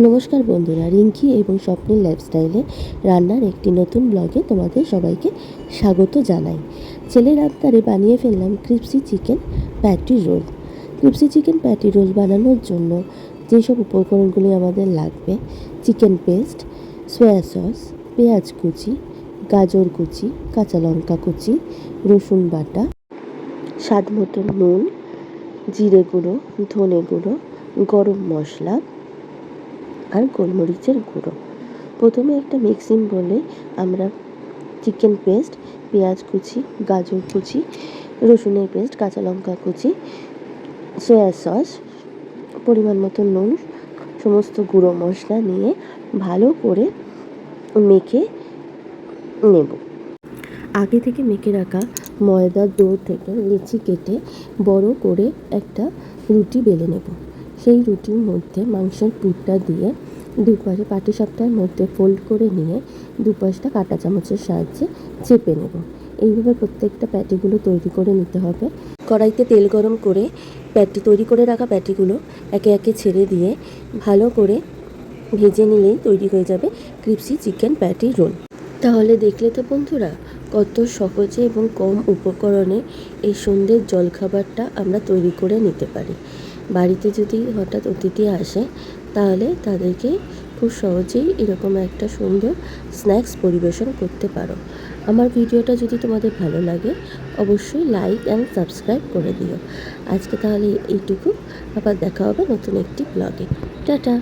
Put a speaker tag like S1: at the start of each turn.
S1: নমস্কার বন্ধুরা, রিঙ্কি এবং স্বপ্নের লাইফস্টাইলে রান্নার একটি নতুন ব্লগে তোমাদের সবাইকে স্বাগত জানাই। ছেলের আবদারে বানিয়ে ফেললাম crispy chicken patty roll. Crispy chicken patty roll বানানোর জন্য যেসব উপকরণগুলি আমাদের লাগবে: চিকেন পেস্ট, সয়া সস, পেঁয়াজ কুচি, গাজর কুচি, কাঁচা লঙ্কা কুচি, রসুন বাটা, স্বাদ মতো নুন, জিরে গুঁড়ো, ধনে গুঁড়ো, গরম মশলা আর গোলমরিচের গুঁড়ো। প্রথমে একটা মিক্সিং বলে আমরা চিকেন পেস্ট, পেঁয়াজ কুচি, গাজর কুচি, রসুনের পেস্ট, কাঁচা লঙ্কা কুচি, সয়া সস, পরিমাণ মতো নুন, সমস্ত গুঁড়ো মশলা নিয়ে ভালো করে মেখে নেব। আগে থেকে মেখে রাখা ময়দার ডো থেকে লিচি কেটে বড় করে একটা রুটি বেলে নেব। সেই রুটির মধ্যে মাংসের পুরটা দিয়ে দুপাশে পাটিসাপটার মধ্যে ফোল্ড করে নিয়ে দুপাশটা কাঁটা চামচের সাহায্যে চেপে নেব। এইভাবে প্রত্যেকটা প্যাটিগুলো তৈরি করে নিতে হবে। কড়াইতে তেল গরম করে তৈরি করে রাখা প্যাটিগুলো একে একে ছেড়ে দিয়ে ভালো করে ভেজে নিলেই তৈরি হয়ে যাবে ক্রিপসি চিকেন প্যাটি রোল। তাহলে দেখলে তো বন্ধুরা, কত সহজে এবং কম উপকরণে এই সন্ধ্যের জলখাবারটা আমরা তৈরি করে নিতে পারি। বাড়িতে যদি হঠাৎ অতিথি আসে তাহলে তাদেরকে খুব সহজেই এরকম একটা সুন্দর স্ন্যাক্স পরিবেশন করতে পারো। আমার ভিডিওটা যদি তোমাদের ভালো লাগে অবশ্যই লাইক অ্যান্ড সাবস্ক্রাইব করে দিও। আজকে তাহলে এইটুকু, আবার দেখা হবে নতুন একটি ব্লগে। টাটা।